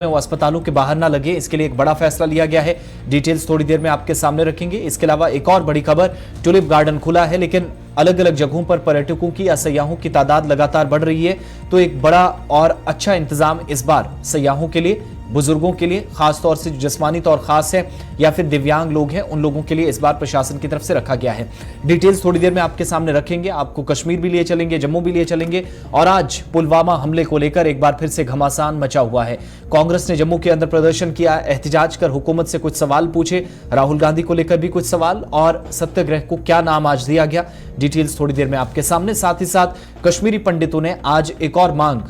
वो अस्पतालों के बाहर ना लगे, इसके लिए एक बड़ा फैसला लिया गया है। डिटेल्स थोड़ी देर में आपके सामने रखेंगे। इसके अलावा एक और बड़ी खबर, टुलिप गार्डन खुला है, लेकिन अलग अलग जगहों पर पर्यटकों की या सयाहों की तादाद लगातार बढ़ रही है। तो एक बड़ा और अच्छा इंतजाम इस बार सयाहों के लिए, बुजुर्गों के लिए, खासतौर से जो जिस्मानी तौर खास है या फिर दिव्यांग लोग हैं, उन लोगों के लिए इस बार प्रशासन की तरफ से रखा गया है। डिटेल्स थोड़ी देर में आपके सामने रखेंगे। आपको कश्मीर भी लिए चलेंगे, जम्मू भी लिए चलेंगे। और आज पुलवामा हमले को लेकर एक बार फिर से घमासान मचा हुआ है। कांग्रेस ने जम्मू के अंदर प्रदर्शन किया, एहतिजाज कर हुकूमत से कुछ सवाल पूछे, राहुल गांधी को लेकर भी कुछ सवाल, और सत्याग्रह को क्या नाम आज दिया गया, डिटेल्स थोड़ी देर में आपके सामने। साथ ही साथ कश्मीरी पंडितों ने आज एक और मांग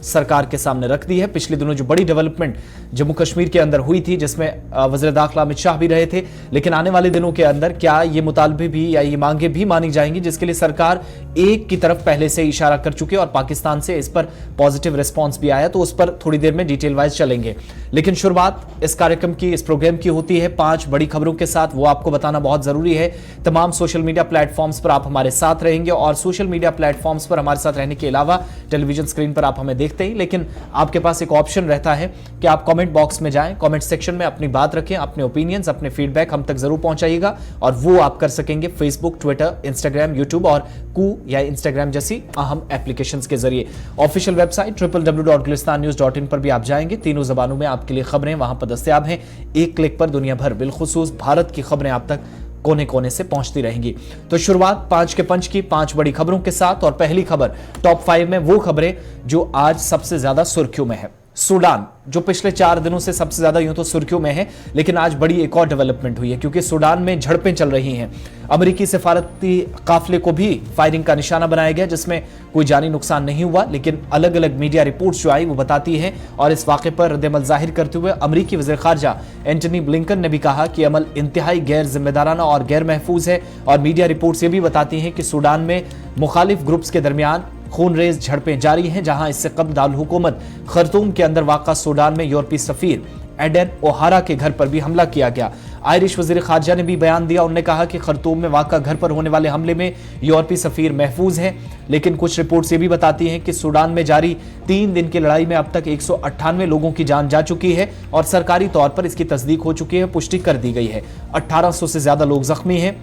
सरकार के सामने रख दी है। पिछले दिनों जो बड़ी डेवलपमेंट जम्मू कश्मीर के अंदर हुई थी, जिसमें वज़ीर दाखिला अमित शाह भी रहे थे, लेकिन आने वाले दिनों के अंदर क्या ये मुतालबे भी या ये मांगे भी मानी जाएंगी, जिसके लिए सरकार एक की तरफ पहले से इशारा कर चुकी है और पाकिस्तान से इस पर पॉजिटिव रिस्पॉन्स भी आया, तो उस पर थोड़ी देर में डिटेल वाइज चलेंगे। लेकिन शुरुआत इस कार्यक्रम की, इस प्रोग्राम की होती है 5 बड़ी खबरों के साथ। वो आपको बताना बहुत जरूरी है। तमाम सोशल मीडिया प्लेटफॉर्म्स पर आप हमारे साथ रहेंगे, और सोशल मीडिया प्लेटफॉर्म्स पर हमारे साथ रहने के अलावा टेलीविजन स्क्रीन पर आप हमें देखते ही, लेकिन आपके पास एक ऑप्शन रहता है कि आप कमेंट बॉक्स में जाएं, कमेंट सेक्शन में अपनी बात रखें, अपने ओपिनियंस, अपने फीडबैक हम तक जरूर पहुंचाइएगा। और वो आप कर सकेंगे फेसबुक, ट्विटर, इंस्टाग्राम, यूट्यूब और कू या इंस्टाग्राम जैसी अहम एप्लीकेशंस के जरिए। ऑफिशियल वेबसाइट www.gulistannews.in पर भी आप जाएंगे। तीनों जबानों में आपके लिए खबरें वहां पर दस्तयाब हैं। एक क्लिक पर दुनिया भर, बिलखुसूस भारत की खबरें आप तक कोने कोने से पहुंचती रहेंगी। तो शुरुआत 5 के पंच की 5 बड़ी खबरों के साथ। और पहली खबर टॉप 5 में वो खबरें जो आज सबसे ज्यादा सुर्खियों में है। सूडान, जो पिछले 4 दिनों से सबसे ज्यादा यूं तो सुर्खियों में है, लेकिन आज बड़ी एक और डेवलपमेंट हुई है, क्योंकि सूडान में झड़पें चल रही हैं। अमेरिकी सिफारती काफिले को भी फायरिंग का निशाना बनाया गया, जिसमें कोई जानी नुकसान नहीं हुआ, लेकिन अलग अलग मीडिया रिपोर्ट्स जो आई वो बताती हैं। और इस वाक़े पर रद्द-ए-अमल जाहिर करते हुए अमेरिकी वज़ीर ख़ारजा एंटनी ब्लिंकन ने भी कहा कि अमल इंतहाई गैर जिम्मेदाराना और गैर महफूज है। और मीडिया रिपोर्ट्स ये भी बताती हैं कि सूडान में मुखालिफ ग्रुप्स के दरमियान खूनरेज झड़पें जारी हैं, जहां इससे कबल दारुल हुकूमत खर्तूम के अंदर वाक़ा सूडान में यूरोपीय सफीर एडन ओहारा के घर पर भी हमला किया गया। आयरिश वज़ीर ख़ारजा ने भी बयान दिया। उन्होंने कहा कि खर्तूम में वाक़ा घर पर होने वाले हमले में यूरोपीय सफीर महफूज है, लेकिन कुछ रिपोर्ट्स ये भी बताती हैं कि सूडान में जारी 3 दिन की लड़ाई में अब तक 198 लोगों की जान जा चुकी है, और सरकारी तौर पर इसकी तस्दीक हो चुकी है, पुष्टि कर दी गई है। 1800 से ज्यादा लोग जख्मी हैं।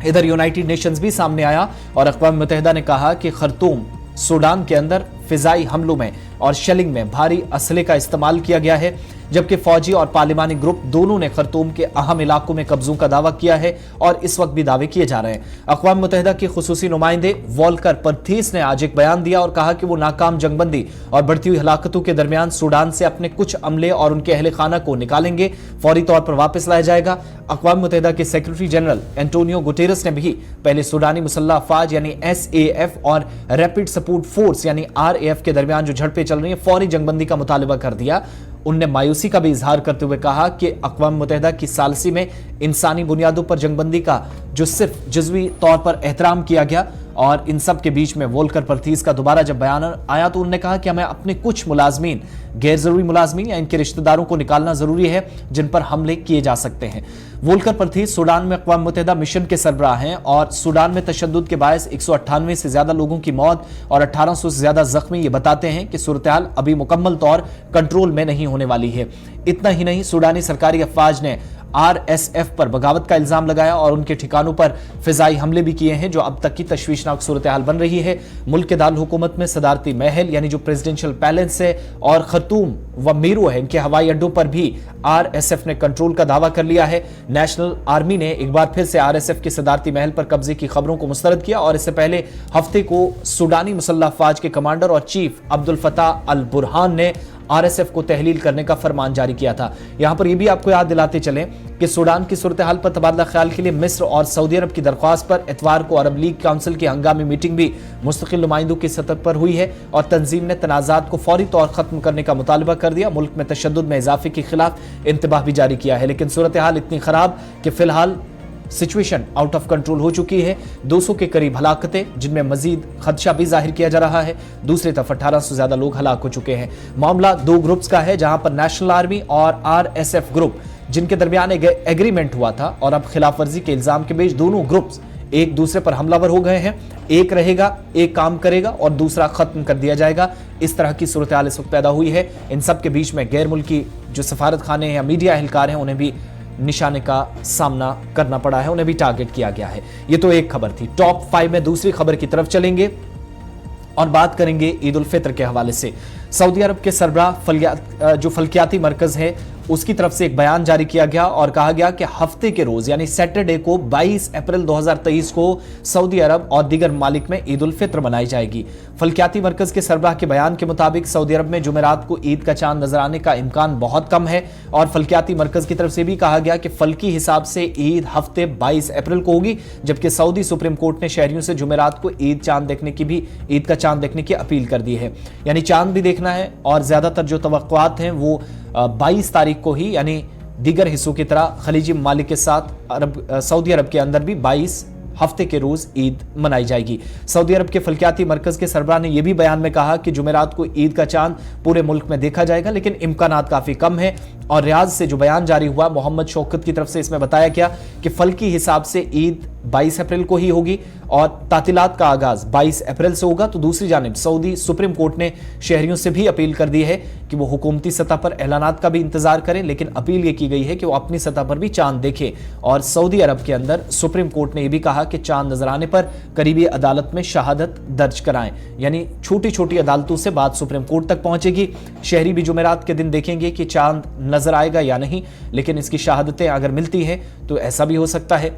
इधर यूनाइटेड नेशंस भी सामने आया और अक़वाम मुत्तहिदा ने कहा कि खर्तूम सूडान के अंदर फिजाई हमलों में और शेलिंग में भारी असले का इस्तेमाल किया गया है, जबकि फौजी और पार्लिमानी ग्रुप दोनों ने खर्तूम के अहम इलाकों में कब्जों का दावा किया है, और इस वक्त भी दावे किए जा रहे हैं। अक़वाम मुत्तहिदा के खुसूसी नुमाइंदे वॉल्कर परथीस ने आज एक बयान दिया और कहा कि वो नाकाम जंगबंदी और बढ़ती हुई हलाकतों के दरमियान सूडान से अपने कुछ अमले और उनके अहले खाना को निकालेंगे, फौरी तौर पर वापस लाया जाएगा। अक़वाम मुत्तहिदा के सेक्रेटरी जनरल एंटोनियो गुटेरस ने भी पहले सूडानी मुसल्लह अफ़वाज यानी SAF और रैपिड सपोर्ट फोर्स यानी RAF के दरमियान जो झड़पें चल रही हैं, फौरी जंगबंदी का मुतालबा कर दिया। उनने मायूसी का भी इजहार करते हुए कहा कि अक़वाम मुत्तहिदा की सालसी में इंसानी बुनियादों पर जंगबंदी का जो सिर्फ जुज़वी तौर पर एहतराम किया गया, और इन सब के बीच में वोल्कर परथीस का दोबारा जब बयान आया तो उन्होंने कहा कि हमें अपने कुछ मुलाजमीन, गैर जरूरी मुलाजमीन या इनके रिश्तेदारों को निकालना जरूरी है जिन पर हमले किए जा सकते हैं। वोल्कर परथीस सूडान में अक़वाम मुत्तहिदा मिशन के सरबराह हैं, और सूडान में तशद्दुद के बायस 198 से ज्यादा लोगों की मौत और 1800 से ज्यादा जख्मी ये बताते हैं कि सूरत हाल अभी मुकम्मल तौर कंट्रोल में नहीं होने वाली है। इतना ही नहीं, सूडानी सरकारी अफवाज ने RSF पर बगावत का इल्जाम लगाया और उनके ठिकानों पर फिजाई हमले भी किए हैं, जो अब तक की तशवीशनाक सूरत हाल बन रही है। मुल्क के दारुल हुकूमत में सदारती महल यानी जो प्रेसिडेंशियल पैलेस है और खर्तूम व मीरू है, इनके हवाई अड्डों पर भी RSF ने कंट्रोल का दावा कर लिया है। नेशनल आर्मी ने एक बार फिर से RSF के सदारती महल पर कब्जे की खबरों को मुस्तरद किया, और इससे पहले हफ्ते को सूडानी मुसल्लह अफ़वाज के कमांडर और चीफ अब्दुल फताह अल बुरहान ने RSF को तहलील करने का फरमान जारी किया था। यहां पर यह भी आपको याद दिलाते चलें कि सूडान की सूरत हाल पर तबादला ख्याल के लिए मिस्र और सऊदी अरब की दरख्वास्त पर इतवार को अरब लीग काउंसिल की हंगामी मीटिंग भी मुस्तकिल नुमाइंदों की सतह पर हुई है, और तंजीम ने तनाज़ात को फौरी तौर खत्म करने का मुतालबा कर दिया। मुल्क में तशद्दुद में इजाफे के खिलाफ इंतबाह भी जारी किया है, लेकिन सूरत हाल इतनी खराब कि फिलहाल सिचुएशन आउट ऑफ कंट्रोल हो चुकी है। 200 के करीब हलाकतें, जिनमें मजीद खदशा भी जाहिर किया जा रहा है। दूसरी तरफ 1800 से ज्यादा लोग हलाक हो चुके हैं। मामला 2 ग्रुप्स का है, जहां पर नेशनल आर्मी और RSF ग्रुप, जिनके दरमियान एक एग्रीमेंट हुआ था, और अब खिलाफ वर्जी के इल्जाम के बीच दोनों ग्रुप्स एक दूसरे पर हमलावर हो गए हैं, एक रहेगा, एक काम करेगा और दूसरा खत्म कर दिया जाएगा। इस तरह की सूरत हाल इस वक्त पैदा हुई है। इन सब के बीच में गैर मुल्की जो सफारत खाने या मीडिया एहलकार हैं उन्हें भी निशाने का सामना करना पड़ा है, उन्हें भी टारगेट किया गया है। ये तो एक खबर थी। टॉप 5 में दूसरी खबर की तरफ चलेंगे और बात करेंगे ईद उल फित्र के हवाले से। सऊदी अरब के सरबराह जो फल्कियाती मरकज है उसकी तरफ से एक बयान जारी किया गया और कहा गया कि हफ्ते के रोज यानी सैटरडे को 22 अप्रैल 2023 को सऊदी अरब और दीगर ममालिक में ईद उल फित्र मनाई जाएगी। फल्कियाती मरकज के सरबराह के बयान के मुताबिक सऊदी अरब में जुमेरात को ईद का चांद नजर आने का इम्कान बहुत कम है और फल्कियाती मरकज की तरफ से भी कहा गया कि फल्की हिसाब से ईद हफ्ते 22 अप्रैल को होगी, जबकि सऊदी सुप्रीम कोर्ट ने शहरियों से जुमेरात को ईद का चांद देखने की अपील कर दी है। यानी चांद भी देखना है और ज्यादातर जो तवक्कुआत हैं वो 22 तारीख को ही, यानी दीगर हिस्सों की तरह खलीजी ममालिक के साथ सऊदी अरब के अंदर भी 22 हफ्ते के रोज ईद मनाई जाएगी। सऊदी अरब के फल्कियाती मरकज के सरबराह ने यह भी बयान में कहा कि जुमेरात को ईद का चांद पूरे मुल्क में देखा जाएगा, लेकिन इम्कानात काफी कम है। और रियाज से जो बयान जारी हुआ मोहम्मद शौकत की तरफ से, इसमें बताया गया कि फल्की हिसाब से ईद 22 अप्रैल को ही होगी और तातीलात का आगाज 22 अप्रैल से होगा। तो दूसरी जानिब सऊदी सुप्रीम कोर्ट ने शहरियों से भी अपील कर दी है कि वो हुकूमती सतह पर ऐलानात का भी इंतजार करें, लेकिन अपील ये की गई है कि वो अपनी सतह पर भी चांद देखें। और सऊदी अरब के अंदर सुप्रीम कोर्ट ने यह भी कहा कि चांद नजर आने पर करीबी अदालत में शहादत दर्ज कराएं, यानी छोटी छोटी अदालतों से बात सुप्रीम कोर्ट तक पहुंचेगी। शहरी भी जुमेरात के दिन देखेंगे कि चांद नजर आएगा या नहीं, लेकिन इसकी शहादतें अगर मिलती हैं तो ऐसा भी हो सकता है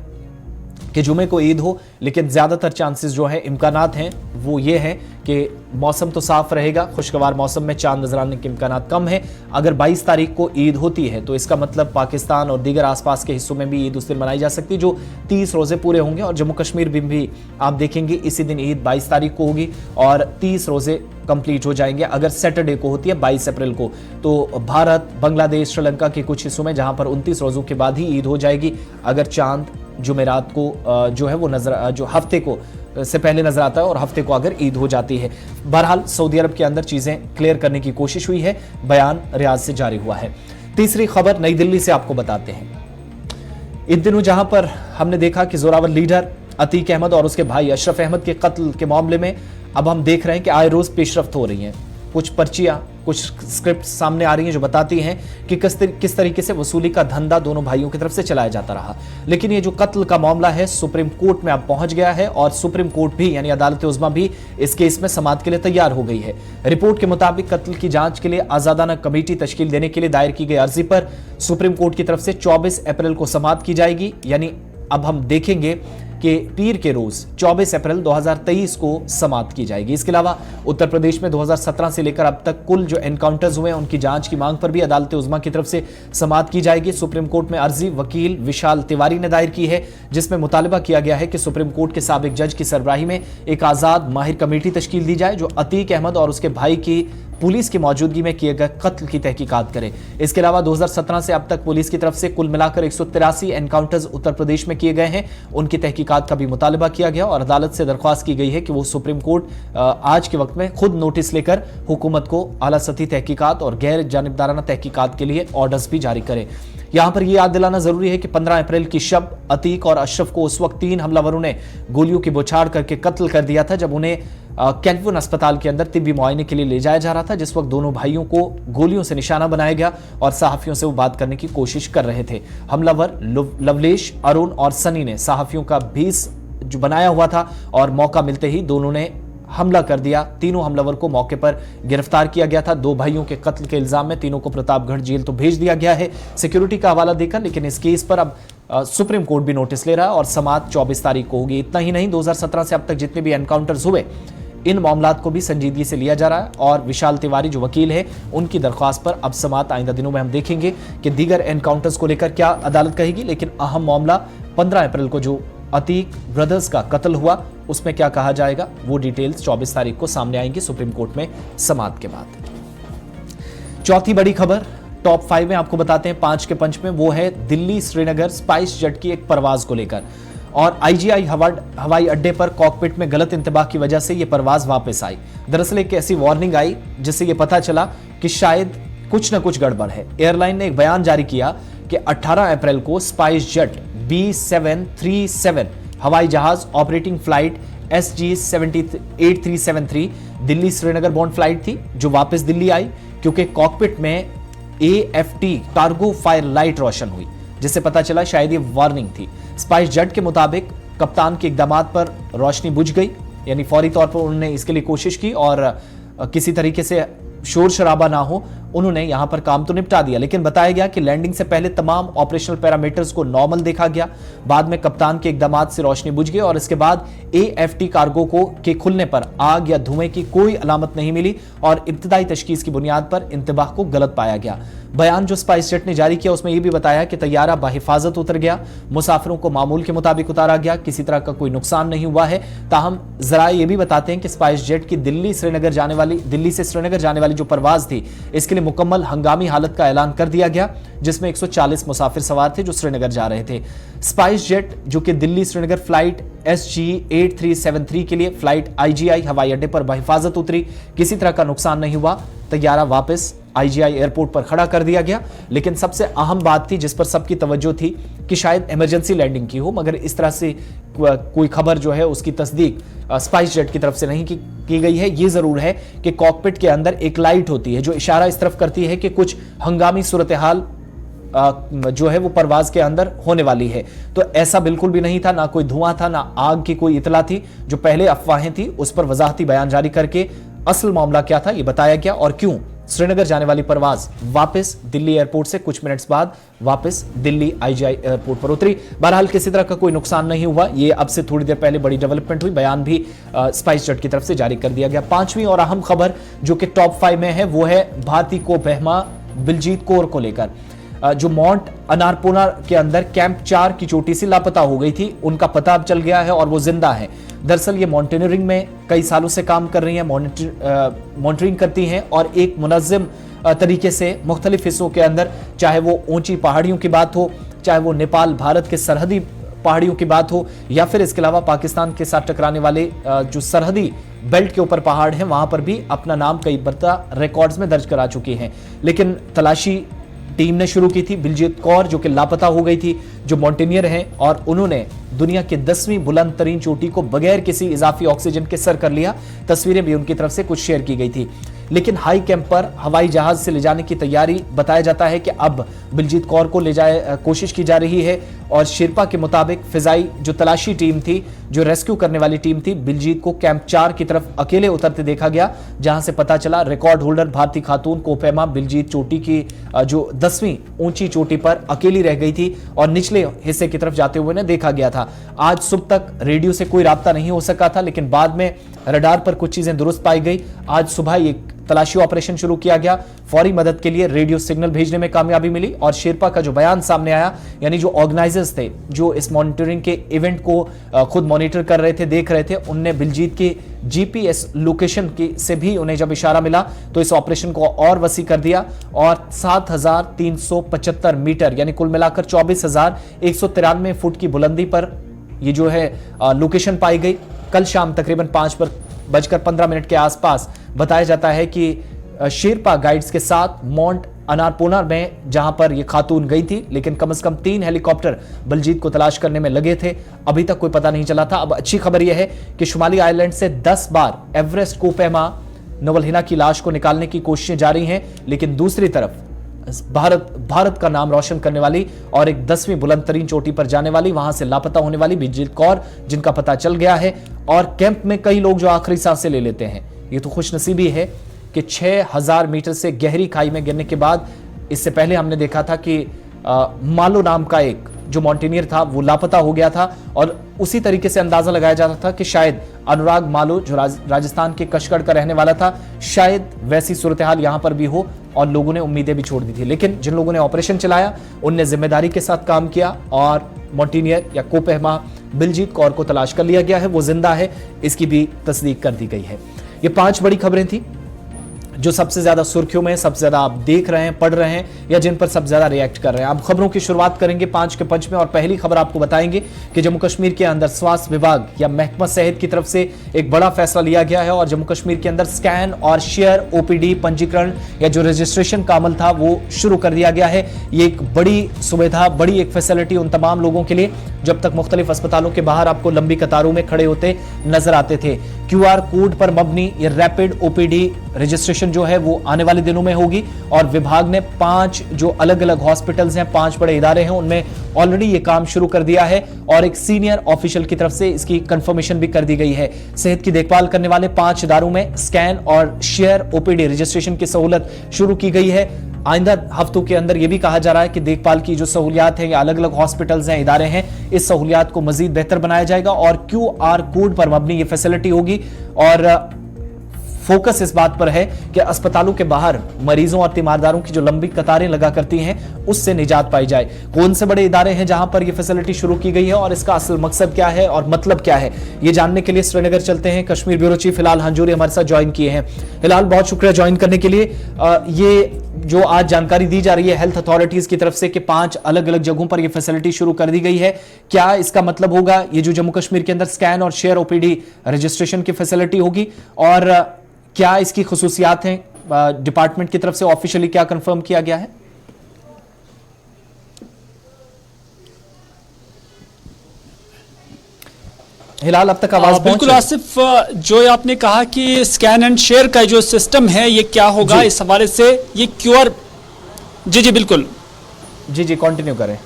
कि जुमे को ईद हो, लेकिन ज्यादातर चांसेस जो है, इम्कानात हैं वो ये हैं कि मौसम तो साफ रहेगा, खुशगवार मौसम में चांद नजर आने के इम्कानात कम है। अगर 22 तारीख को ईद होती है तो इसका मतलब पाकिस्तान और दीगर आसपास के हिस्सों में भी ईद उस दिन मनाई जा सकती है, जो 30 रोजे पूरे होंगे। और जम्मू कश्मीर में भी आप देखेंगे इसी दिन ईद 22 तारीख को होगी और 30 रोजे कंप्लीट हो जाएंगे। अगर सैटरडे को होती है 22 अप्रैल को, तो भारत, बांग्लादेश, श्रीलंका के कुछ हिस्सों में जहां पर 29 रोजों के बाद ही ईद हो जाएगी, अगर चांद जुमेरात को जो है वो जो हफ्ते को से पहले नजर आता है और हफ्ते को अगर ईद हो जाती है। बहरहाल सऊदी अरब के अंदर चीजें क्लियर करने की कोशिश हुई है, बयान रियाद से जारी हुआ है। तीसरी खबर नई दिल्ली से आपको बताते हैं। इन दिनों जहां पर हमने देखा कि जोरावर लीडर अतीक अहमद और उसके भाई अशरफ अहमद के कत्ल के मामले में अब हम देख रहे हैं कि आए रोज पेशरफ्त हो रही हैं। कुछ पर्चियां, कुछ स्क्रिप्ट सामने आ रही हैं जो बताती हैं कि किस तरीके से वसूली का धंधा दोनों भाइयों की तरफ से चलाया जाता रहा। लेकिन ये जो कत्ल का मामला है सुप्रीम कोर्ट में अब पहुंच गया है और सुप्रीम कोर्ट भी यानी अदालत उज़्मा भी इस केस में समाअत के लिए तैयार हो गई है। रिपोर्ट के मुताबिक कत्ल की जांच के लिए आजादाना कमेटी तश्कील देने के लिए दायर की गई अर्जी पर सुप्रीम कोर्ट की तरफ से 24 अप्रैल को समाअत की जाएगी। यानी अब हम देखेंगे कि पीर के रोज 24 अप्रैल 2023 को समाअत की जाएगी। इसके अलावा उत्तर प्रदेश में 2017 से लेकर अब तक कुल जो एनकाउंटर्स हुए हैं उनकी जांच की मांग पर भी अदालत उज़्मा की तरफ से समाअत की जाएगी। सुप्रीम कोर्ट में अर्जी वकील विशाल तिवारी ने दायर की है, जिसमें मुतालबा किया गया है कि सुप्रीम कोर्ट के साबिक जज की सरबराही में एक आजाद माहिर कमेटी तश्कील दी जाए जो अतीक अहमद और उसके भाई की पुलिस की मौजूदगी में किए गए कत्ल की तहकीकात करे। इसके अलावा 2017 से अब तक पुलिस की तरफ से कुल मिलाकर 183 एनकाउंटर्स उत्तर प्रदेश में किए गए हैं, उनकी तहकीकात का भी मुतालबा किया गया और अदालत से दरख्वास्त की गई है कि वो सुप्रीम कोर्ट आज के वक्त में खुद नोटिस लेकर हुकूमत को आला सतही तहकीकात और गैर जानिबदाराना तहकीकात के लिए ऑर्डर्स भी जारी करे। यहां पर यह याद दिलाना जरूरी है कि 15 अप्रैल की शब अतीक और अशरफ को उस वक्त 3 हमलावरों ने गोलियों की बौछार करके कत्ल कर दिया था जब उन्हें कैलविन अस्पताल के अंदर तिब्बी मुआयने के लिए ले जाया जा रहा था, जिस वक्त दोनों भाइयों को गोलियों से निशाना बनाया गया और सहाफियों से वो बात करने की कोशिश कर रहे थे। हमलावर लवलेश, अरुण और सनी ने सहाफियों का भीस जो बनाया हुआ था और मौका मिलते ही दोनों ने हमला कर दिया। तीनों हमलावर को मौके पर गिरफ्तार किया गया था। 2 भाइयों के कत्ल के इल्जाम में तीनों को प्रतापगढ़ जेल तो भेज दिया गया है सिक्योरिटी का हवाला देकर, लेकिन इस केस पर अब सुप्रीम कोर्ट भी नोटिस ले रहा है और समाअत 24 तारीख को होगी। इतना ही नहीं, 2017 से अब तक जितने भी एनकाउंटर्स हुए इन मामलात को भी संजीदगी से लिया जा रहा है और विशाल तिवारी जो वकील है उनकी दरख्वास्त पर अब समाअत आइंदा दिनों में हम देखेंगे कि दीगर एनकाउंटर्स को लेकर क्या अदालत कहेगी। लेकिन अहम मामला 15 अप्रैल को जो अतीक ब्रदर्स का कत्ल हुआ उसमें क्या कहा जाएगा, वो डिटेल्स 24 तारीख को सामने आएंगी सुप्रीम कोर्ट में समाअत के बाद। चौथी बड़ी खबर टॉप 5 में आपको बताते हैं 5 के पंच में, वो है दिल्ली श्रीनगर स्पाइस जेट की एक परवाज को लेकर। और आईजीआई हवाई अड्डे पर कॉकपिट में गलत इंतबाह की वजह से यह परवाज वापस आई। दरअसल एक ऐसी वार्निंग आई जिससे यह पता चला कि शायद कुछ न कुछ गड़बड़ है। एयरलाइन ने एक बयान जारी किया कि 18 अप्रैल को स्पाइस जेट B737 हवाई जहाज operating flight SG-8373 Delhi Srinagar bond flight थी जो वापस दिल्ली आई क्योंकि कॉकपिट में AFT कार्गो फायर लाइट रोशन हुई, जिससे पता चला शायद ये वार्निंग थी। स्पाइस जेट के मुताबिक कप्तान के इकदामात पर रोशनी बुझ गई, यानी फौरी तौर पर उन्होंने इसके लिए कोशिश की और किसी तरीके से शोर शराबा ना हो उन्होंने यहां पर काम तो निपटा दिया। लेकिन बताया गया कि लैंडिंग से पहले तमाम ऑपरेशनल पैरामीटर्स को नॉर्मल देखा गया, बाद में कप्तान के इकदामात से रोशनी बुझ गई और इसके बाद AFT कार्गो के खुलने पर आग या धुएं की कोई अलामत नहीं मिली और इब्तदाई तशखीस की बुनियाद पर इंतबाह को गलत पाया गया। बयान जो स्पाइस जेट ने जारी किया उसमें यह भी बताया कि तैयारा बाहिफाजत उतर गया, मुसाफिरों को मामूल के मुताबिक उतारा गया, किसी तरह का कोई नुकसान नहीं हुआ है। ताहम जरा ये भी बताते हैं कि स्पाइस जेट की दिल्ली से श्रीनगर जाने वाली जो परवाज थी इसके लिए मुकम्मल हंगामी हालत का ऐलान कर दिया गया, जिसमें 140 मुसाफिर सवार थे जो श्रीनगर जा रहे थे। स्पाइस जेट जो कि दिल्ली श्रीनगर फ्लाइट SG-8373 के लिए फ्लाइट IGI हवाई अड्डे पर बहिफाजत उतरी, किसी तरह का नुकसान नहीं हुआ, तैयारा वापस IGI एयरपोर्ट पर खड़ा कर दिया गया। लेकिन सबसे अहम बात थी जिस पर सबकी तवज्जो थी कि शायद इमरजेंसी लैंडिंग की हो, मगर इस तरह से कोई खबर जो है उसकी तस्दीक स्पाइस जेट की तरफ से नहीं की गई है। ये जरूर है कि कॉकपिट के अंदर एक लाइट होती है जो इशारा इस तरफ करती है कि कुछ हंगामी सूरत हाल जो है वो परवाज के अंदर होने वाली है। तो ऐसा बिल्कुल भी नहीं था, ना कोई धुआं था, ना आग की कोई इतला थी। जो पहले अफवाहें थी उस पर वजाहती बयान जारी करके असल मामला क्या था ये बताया गया और क्यों श्रीनगर जाने वाली परवाज वापस दिल्ली एयरपोर्ट से कुछ मिनट्स बाद वापस दिल्ली IGI एयरपोर्ट पर उतरी। बहरहाल किसी तरह का कोई नुकसान नहीं हुआ। ये अब से थोड़ी देर पहले बड़ी डेवलपमेंट हुई, बयान भी स्पाइस जेट की तरफ से जारी कर दिया गया। पांचवी और अहम खबर जो कि टॉप 5 में है वो है भारतीय कोपहमा बिलजीत कौर को लेकर, जो माउंट अनारपोना के अंदर कैंप 4 की चोटी से लापता हो गई थी। उनका पता अब चल गया है और वो जिंदा है। दरअसल ये माउंटेनियरिंग में कई सालों से काम कर रही हैं, मॉनिटरिंग करती हैं और एक मुनज़्ज़म तरीके से मुख्तलिफ हिस्सों के अंदर, चाहे वो ऊंची पहाड़ियों की बात हो, चाहे वो नेपाल भारत के सरहदी पहाड़ियों की बात हो या फिर इसके अलावा पाकिस्तान के साथ टकराने वाले जो सरहदी बेल्ट के ऊपर पहाड़ हैं वहां पर भी अपना नाम कई बरता रिकॉर्ड्स में दर्ज करा चुकी हैं। लेकिन तलाशी टीम ने शुरू की थी। बिलजीत कौर जो कि लापता हो गई थी, जो माउंटेनियर हैं और उन्होंने दुनिया के 10वीं बुलंद तरीन चोटी को बगैर किसी इजाफी ऑक्सीजन के सर कर लिया। तस्वीरें भी उनकी तरफ से कुछ शेयर की गई थी। लेकिन हाई कैंप पर हवाई जहाज से ले जाने की तैयारी बताया जाता है कि अब बिलजीत कौर को ले जाए कोशिश की जा रही है और शिरपा के मुताबिक फिजाई जो तलाशी टीम थी, जो रेस्क्यू करने वाली टीम थी, बिलजीत को कैंप 4 की तरफ अकेले उतरते देखा गया, जहां से पता चला रिकॉर्ड होल्डर भारतीय खातून कोपहमा बिलजीत चोटी की जो 10वीं ऊंची चोटी पर अकेली रह गई थी और निचले हिस्से की तरफ जाते हुए देखा गया था। आज सुबह तक रेडियो से कोई राब्ता नहीं हो सका था, लेकिन बाद में रडार पर कुछ चीजें दुरुस्त पाई गई। आज सुबह एक तलाशी ऑपरेशन शुरू किया गया, फौरी मदद के लिए रेडियो सिग्नल भेजने में कामयाबी मिली और शेरपा का जो बयान सामने आया, यानी जो ऑर्गेनाइजर्स थे जो इस मॉनिटरिंग के इवेंट को खुद मॉनिटर कर रहे थे, देख रहे थे, उनने बिलजीत के GPS लोकेशन की से भी उन्हें जब इशारा मिला तो इस ऑपरेशन को और वसी कर दिया और 7,375 मीटर यानी कुल मिलाकर 24,193 फुट की बुलंदी पर ये जो है लोकेशन पाई गई। कल शाम तकरीबन 5:15 के आसपास बताया जाता है कि शेरपा गाइड्स के साथ माउंट अनारपोना में जहां पर यह खातून गई थी, लेकिन कम से कम 3 हेलीकॉप्टर बलजीत को तलाश करने में लगे थे। अभी तक कोई पता नहीं चला था। अब अच्छी खबर यह है कि शुमाली आइलैंड से 10 बार एवरेस्ट कोपहमा नवलहिना की लाश को निकालने की कोशिशें जारी हैं, लेकिन दूसरी तरफ भारत का नाम रोशन करने वाली और एक 10वीं बुलंद तरीन चोटी पर जाने वाली, वहां से लापता होने वाली बिलजीत कौर, जिनका पता चल गया है। और कैंप में कई लोग जो आखिरी सांसें ले लेते हैं। ये तो खुशनसीबी है कि 6,000 मीटर से गहरी खाई में गिरने के बाद, इससे पहले हमने देखा था कि मालो नाम का एक जो माउंटेनियर था वो लापता हो गया था और उसी तरीके से अंदाजा लगाया जाता था कि शायद अनुराग मालो जो राजस्थान के कशगढ़ का रहने वाला था, शायद वैसी सूरत हाल यहां पर भी हो और लोगों ने उम्मीदें भी छोड़ दी थी। लेकिन जिन लोगों ने ऑपरेशन चलाया उनने जिम्मेदारी के साथ काम किया और माउंटेनियर या कोपहमा बिलजीत कौर को तलाश कर लिया गया है। वो जिंदा है, इसकी भी तस्दीक कर दी गई है। ये 5 बड़ी खबरें थी जो सबसे ज्यादा सुर्खियों में, सबसे ज्यादा आप देख रहे हैं, पढ़ रहे हैं, या जिन पर सबसे ज्यादा रिएक्ट कर रहे हैं। आप खबरों की शुरुआत करेंगे 5 के पंच में और पहली खबर आपको बताएंगे कि जम्मू कश्मीर के अंदर स्वास्थ्य विभाग या महकमा सेहत की तरफ से एक बड़ा फैसला लिया गया है और जम्मू कश्मीर के अंदर स्कैन और शेयर ओपीडी पंजीकरण या जो रजिस्ट्रेशन का अमल था वो शुरू कर दिया गया है। ये एक बड़ी सुविधा, बड़ी एक फैसिलिटी उन तमाम लोगों के लिए जब तक मुख्तलिफ अस्पतालों के बाहर आपको लंबी कतारों में खड़े होते नजर आते थे। क्यूआर कोड पर मबनी ये रैपिड ओपीडी रजिस्ट्रेशन जो है वो आने वाले दिनों में होगी और विभाग ने 5 जो अलग अलग हॉस्पिटल्स हैं, 5 बड़े इदारे हैं, उनमें ऑलरेडी ये काम शुरू कर दिया है और एक सीनियर ऑफिशियल की तरफ से इसकी कंफर्मेशन भी कर दी गई है। सेहत की देखभाल करने वाले 5 इदारों में स्कैन और शेयर ओपीडी रजिस्ट्रेशन की सहूलत शुरू की गई है। आइंदा हफ्तों के अंदर यह भी कहा जा रहा है कि देखभाल की जो सहूलियात है या अलग अलग हॉस्पिटल्स हैं, इदारे हैं, इस सहूलियात को मजीद बेहतर बनाया जाएगा और क्यूआर कोड पर मबनी ये फैसिलिटी होगी और फोकस इस बात पर है कि अस्पतालों के बाहर मरीजों और तीमारदारों की जो लंबी कतारें लगा करती हैं उससे निजात पाई जाए। कौन से बड़े इदारे हैं जहां पर यह फैसिलिटी शुरू की गई है और इसका असल मकसद क्या है और मतलब क्या है, ये जानने के लिए श्रीनगर चलते हैं। कश्मीर ब्यूरो चीफ हिलाल हंजूरी हमारे साथ ज्वाइन किए हैं। हिलाल, बहुत शुक्रिया ज्वाइन करने के लिए। ये जो आज जानकारी दी जा रही है हेल्थ अथॉरिटीज की तरफ से कि 5 अलग अलग जगहों पर यह फैसिलिटी शुरू कर दी गई है, क्या इसका मतलब होगा ये जो जम्मू कश्मीर के अंदर स्कैन और शेयर ओपीडी रजिस्ट्रेशन की फैसिलिटी होगी और क्या इसकी खुसूसियात हैं, डिपार्टमेंट की तरफ से ऑफिशियली क्या कंफर्म किया गया है? हिलाल, अब तक आवाज बिल्कुल आसिफ, जो आपने कहा कि स्कैन एंड शेयर का जो सिस्टम है ये क्या होगा, इस हवाले से ये क्यूआर। जी बिल्कुल, जी कंटिन्यू करें।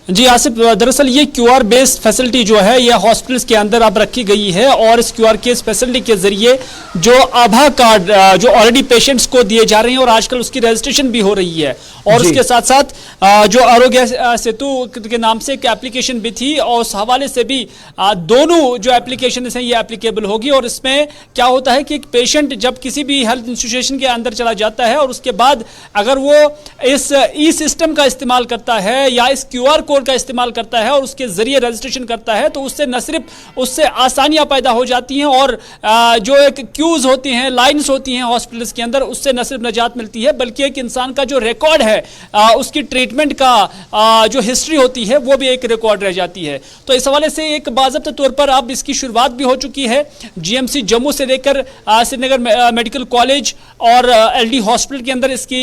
जी आसिफ, दरअसल ये क्यूआर बेस्ड फैसिलिटी जो है ये हॉस्पिटल्स के अंदर अब रखी गई है और इस क्यूआर के फैसिलिटी के जरिए जो आभा कार्ड जो ऑलरेडी पेशेंट्स को दिए जा रहे हैं और आजकल उसकी रजिस्ट्रेशन भी हो रही है और उसके साथ साथ जो आरोग्य सेतु के नाम से एक एप्लीकेशन भी थी और उस हवाले से भी दोनों जो एप्लीकेशन हैं ये एप्लीकेबल होगी। और इसमें क्या होता है कि एक पेशेंट जब किसी भी हेल्थ इंस्टीट्यूशन के अंदर चला जाता है और उसके बाद अगर वो इस ई सिस्टम का इस्तेमाल करता है या इस क्यूआर कोड का इस्तेमाल करता है और उसके जरिए रजिस्ट्रेशन करता है तो उससे न सिर्फ उससे आसानियां पैदा हो जाती हैं और जो एक क्यूज होती हैं, लाइंस होती हैं हॉस्पिटल्स के अंदर, उससे न सिर्फ निजात मिलती है बल्कि एक इंसान का जो रिकॉर्ड है उसकी ट्रीटमेंट का जो हिस्ट्री होती है वो भी एक रिकॉर्ड रह जाती है। तो इस हवाले से एक बाज़ाब्ता तौर पर अब इसकी शुरुआत भी हो चुकी है। जीएमसी जम्मू से लेकर श्रीनगर मेडिकल कॉलेज और एलडी हॉस्पिटल के अंदर इसकी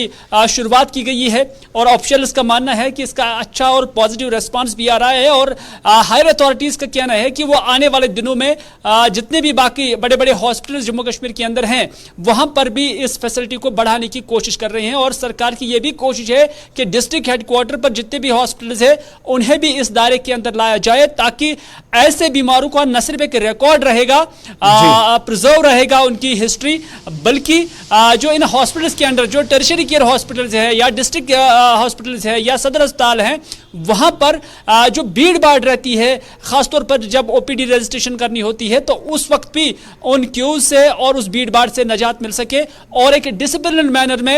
शुरुआत की गई है और ऑफिशियल्स का मानना है कि इसका अच्छा और पॉजिटिव रेस्पॉन्स भी आ रहा है और हायर अथॉरिटीज का कहना है कि वो आने वाले दिनों में जितने भी बाकी बड़े बड़े हॉस्पिटल जम्मू कश्मीर के अंदर हैं वहां पर भी इस फैसिलिटी को बढ़ाने की कोशिश कर रहे हैं और सरकार की यह भी कोशिश है कि डिस्ट्रिक्ट हेडक्वार्टर पर जितने भी हॉस्पिटल्स हैं उन्हें भी इस दायरे के अंदर लाया जाए ताकि ऐसे बीमारों का न सिर्फ एक रिकॉर्ड रहेगा, प्रिजर्व रहेगा उनकी हिस्ट्री, बल्कि जो इन हॉस्पिटल्स के अंदर जो टर्शियरी केयर हॉस्पिटल्स है या डिस्ट्रिक्ट हॉस्पिटल्स है या सदर अस्पताल हैं वहां पर जो भीड़ भाड़ रहती है, खासतौर पर जब ओपीडी रजिस्ट्रेशन करनी होती है तो उस वक्त भी उन क्यूज से और उस भीड़ भाड़ से निजात मिल सके और एक डिसिप्लिन मैनर में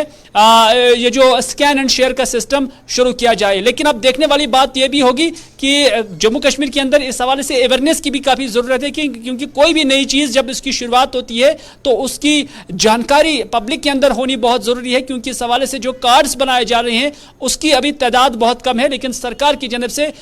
ये जो स्कैन एंड शेयर का सिस्टम शुरू किया जाए। लेकिन अब देखने वाली बात यह भी होगी कि जम्मू कश्मीर के अंदर इस हवाले से अवेयरनेस की भी काफी जरूरत है क्योंकि कोई भी नई चीज जब इसकी शुरुआत होती है तो उसकी जानकारी पब्लिक के अंदर होनी बहुत जरूरी है क्योंकि इस हवाले से जो कार्ड्स बनाए जा रहे हैं उसकी अभी तादाद बहुत कम है, लेकिन सरकार की जानब से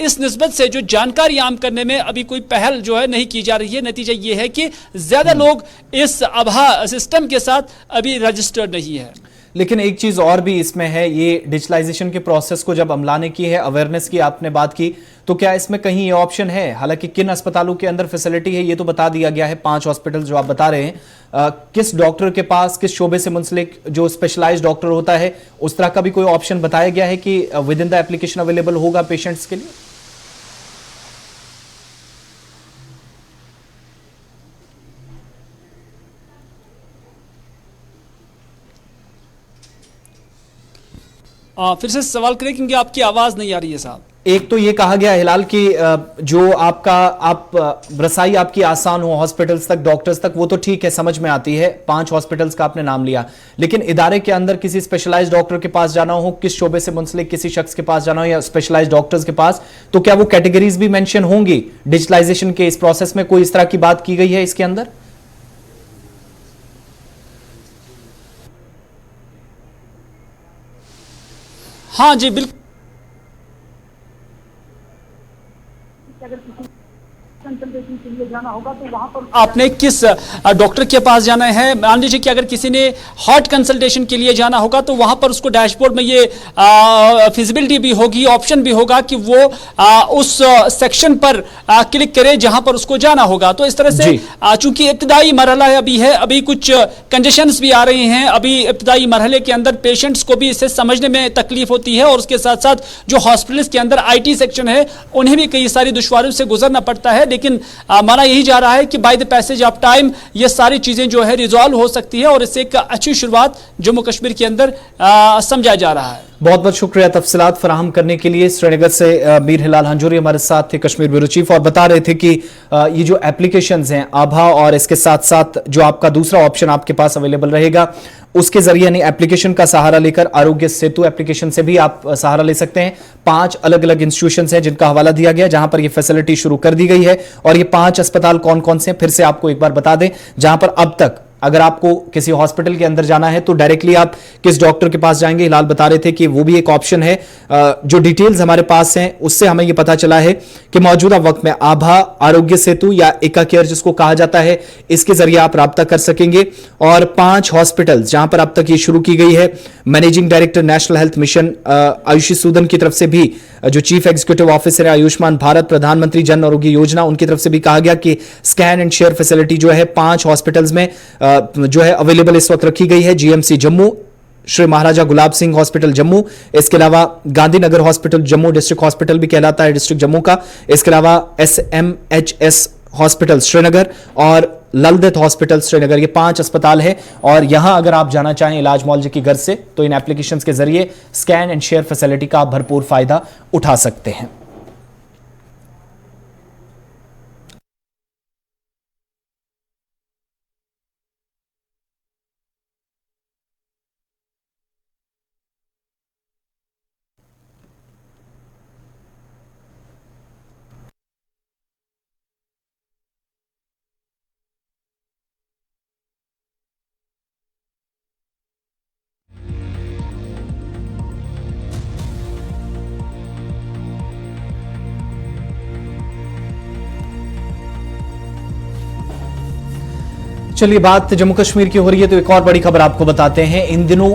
इस निस्बत से जो जानकारी आम करने में अभी कोई पहल जो है नहीं की जा रही है। नतीजा ये है कि ज्यादा लोग इस आभा सिस्टम के साथ अभी रजिस्टर्ड नहीं है। लेकिन एक चीज और भी इसमें है, ये डिजिटलाइजेशन के प्रोसेस को जब अमलाने की है, अवेयरनेस की आपने बात की, तो क्या इसमें कहीं ये ऑप्शन है, हालांकि किन अस्पतालों के अंदर फैसिलिटी है ये तो बता दिया गया है, 5 हॉस्पिटल जो आप बता रहे हैं, किस डॉक्टर के पास, किस शोबे से मुंसलिक जो स्पेशलाइज्ड डॉक्टर होता है, उस तरह का भी कोई ऑप्शन बताया गया है कि with in the application available होगा पेशेंट्स के लिए? फिर से सवाल करें क्योंकि आपकी आवाज नहीं आ रही है साहब। एक तो ये कहा गया हिलाल कि जो आप रसाई आपकी आसान हो हॉस्पिटल्स तक, डॉक्टर्स तक, वो तो ठीक है, समझ में आती है। 5 हॉस्पिटल्स का आपने नाम लिया, लेकिन इदारे के अंदर किसी स्पेशलाइज्ड डॉक्टर के पास जाना हो, किस शोबे से मुंसलिक किसी शख्स के पास जाना हो या स्पेशलाइज्ड डॉक्टर्स के पास, तो क्या वो कैटेगरीज भी मेंशन होंगी डिजिटलाइजेशन के इस प्रोसेस में? कोई इस तरह की बात की गई है इसके अंदर? हाँ जी बिल्कुल। अगर किसी कंसल्टेशन के लिए जाना होगा तो वहां पर आपने किस डॉक्टर के पास जाना है? मान लीजिए कि अगर किसी ने हार्ट कंसल्टेशन के लिए जाना होगा तो वहां पर उसको डैशबोर्ड में ये फिजिबिलिटी भी होगी, ऑप्शन भी होगा कि वो उस सेक्शन पर क्लिक करे जहां पर उसको जाना होगा। तो इस तरह से चूंकि इब्तिदाई मरहला अभी है, अभी कुछ कंजेशंस भी आ रही हैं, अभी इब्तिदाई मरहले के अंदर पेशेंट्स को भी इसे समझने में तकलीफ होती है और उसके साथ साथ जो हॉस्पिटल्स के अंदर IT सेक्शन है उन्हें भी कई सारी दुश्वारियों से गुजरना पड़ता है। लेकिन माना यही जा रहा है कि by the passage of time ये सारी चीजें जो है रिजॉल्व हो सकती है और इससे एक अच्छी शुरुआत जम्मू कश्मीर के अंदर समझा जा रहा है। बहुत बहुत शुक्रिया तफसीलात फराहम करने के लिए। श्रीनगर से मीर हिलाल हंजूरी हमारे साथ थे, कश्मीर ब्यूरो चीफ, और बता रहे थे कि ये जो एप्लीकेशंस हैं आभा और इसके साथ साथ जो आपका दूसरा ऑप्शन आपके पास अवेलेबल रहेगा उसके जरिए यानी एप्लीकेशन का सहारा लेकर आरोग्य सेतु एप्लीकेशन से भी आप सहारा ले सकते हैं। 5 अलग अलग इंस्टीट्यूशंस हैं जिनका हवाला दिया गया जहां पर ये फैसिलिटी शुरू कर दी गई है, और ये 5 अस्पताल कौन कौन से हैं फिर से आपको एक बार बता दें। जहां पर अब तक अगर आपको किसी हॉस्पिटल के अंदर जाना है तो डायरेक्टली आप किस डॉक्टर के पास जाएंगे, हिलाल बता रहे थे कि वो भी एक ऑप्शन है। जो डिटेल्स हमारे पास हैं उससे हमें यह पता चला है कि मौजूदा वक्त में आभा, आरोग्य सेतु या एका केयर जिसको कहा जाता है, इसके जरिए आप राब्ता कर सकेंगे। और 5 हॉस्पिटल्स जहां पर अब तक ये शुरू की गई है, managing director national health mission Ayushi Sudan की तरफ से भी, जो चीफ एग्जीक्यूटिव ऑफिसर है आयुष्मान भारत, प्रधानमंत्री जन आरोग्य योजना, उनकी तरफ से भी कहा गया कि स्कैन एंड शेयर फैसिलिटी जो है 5 हॉस्पिटल्स में जो है अवेलेबल इस वक्त रखी गई है। GMC जम्मू, श्री महाराजा गुलाब सिंह हॉस्पिटल जम्मू, इसके अलावा Gandhinagar hospital Jammu district hospital भी कहलाता है डिस्ट्रिक्ट जम्मू का, इसके अलावा SMHS हॉस्पिटल श्रीनगर और ललदेत हॉस्पिटल श्रीनगर, ये 5 अस्पताल है। और यहां अगर आप जाना चाहें इलाज मौलजी की घर से तो इन एप्लीकेशंस के जरिए स्कैन एंड शेयर फैसिलिटी का आप भरपूर फायदा उठा सकते हैं। चलिए बात जम्मू कश्मीर की हो रही है तो एक और बड़ी खबर आपको बताते हैं। इन दिनों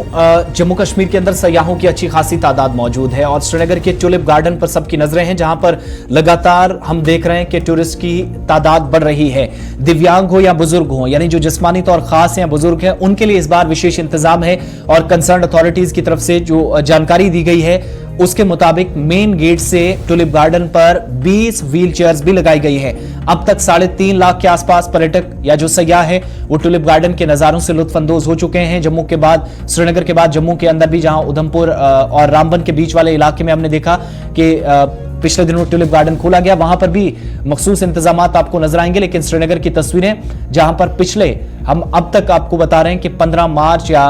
जम्मू कश्मीर के अंदर सयाहों की अच्छी खासी तादाद मौजूद है और श्रीनगर के ट्यूलिप गार्डन पर सबकी नजरें हैं, जहां पर लगातार हम देख रहे हैं कि टूरिस्ट की तादाद बढ़ रही है। दिव्यांग हो या बुजुर्ग हो, यानी जो जिस्मानी तौर खास हैं या बुजुर्ग हैं, उनके लिए इस बार विशेष इंतजाम है और कंसर्न अथॉरिटीज की तरफ से जो जानकारी दी गई है उसके मुताबिक मेन गेट से टूलिप गार्डन पर 20 व्हील चेयर्स भी लगाई गई है। अब तक 3.5 लाख के आसपास पर्यटक या जो सयाह है वो टूलिप गार्डन के नजारों से लुत्फानंदोज हो चुके हैं। जम्मू के बाद, श्रीनगर के बाद जम्मू के अंदर भी, जहां उधमपुर और रामबन के बीच वाले इलाके में हमने देखा कि पिछले दिनों टूलिप गार्डन खोला गया, वहां पर भी मखसूस इंतजाम आपको नजर आएंगे। लेकिन श्रीनगर की तस्वीरें जहां पर पिछले हम अब तक आपको बता रहे हैं कि 15 मार्च या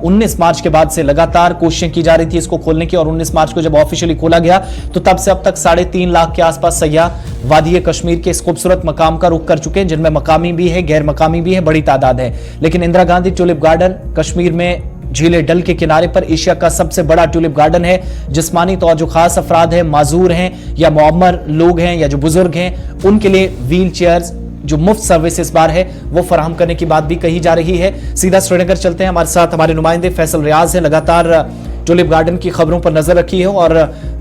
19 मार्च के बाद से लगातार कोशिशें की जा रही थी इसको खोलने की, और 19 मार्च को जब ऑफिशियली खोला गया तो तब से अब तक 3.5 लाख के आसपास सयाह वादी कश्मीर के इस खूबसूरत मकाम का रुख कर चुके हैं, जिनमें मकामी भी है, गैर मकामी भी है, बड़ी तादाद है। लेकिन इंदिरा गांधी टूलिप गार्डन कश्मीर में झीले डल के किनारे पर एशिया का सबसे बड़ा टूलिप गार्डन है। जिस्मानी तौर जो खास अफराद हैं, माजूर हैं या मुअम्मर लोग हैं या जो बुजुर्ग हैं, उनके लिए व्हील चेयर्स जो मुफ्त सर्विस इस बार है वो फराहम करने की बात भी कही जा रही है। सीधा श्रीनगर चलते हैं, हमारे साथ हमारे नुमाइंदे फैसल रियाज है, लगातार टूलिप गार्डन की खबरों पर नजर रखी है और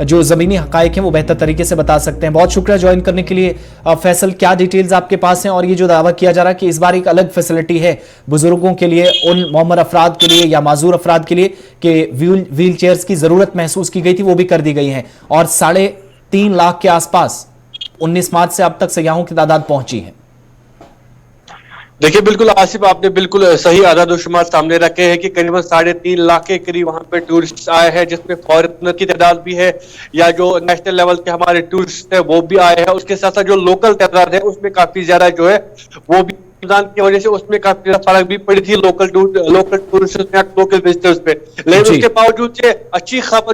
जो जमीनी हकायक हैं वो बेहतर तरीके से बता सकते हैं। बहुत शुक्रिया ज्वाइन करने के लिए फैसल। क्या डिटेल्स आपके पास हैं और ये जो दावा किया जा रहा है कि इस बार एक अलग फैसिलिटी है बुजुर्गों के लिए, उन मुअम्मर अफराद के लिए या माजूर अफराद के लिए कि व्हील चेयर्स की जरूरत महसूस की गई थी, वो भी कर दी गई है और 3.5 लाख के आसपास 19 मार्च से अब तक सयाहों की तादाद पहुंची है। देखिए, बिल्कुल आसिफ, आपने बिल्कुल सही आदाद-ओ-शुमार सामने रखे हैं कि करीबन 3.5 लाख के करीब वहां पे टूरिस्ट आए हैं, जिसमें फॉरेनर की तादाद भी है, या जो नेशनल लेवल के हमारे टूरिस्ट है वो भी आए हैं। उसके साथ साथ जो लोकल तादाद है उसमें काफी ज्यादा जो है वो भी रमजान की वजह से उसमें काफी ज्यादा फर्क भी पड़ी थी लोकल टूरिस्ट में, लोकल विजिटर्स पे। लेकिन जी। उसके बावजूद से अच्छी खबर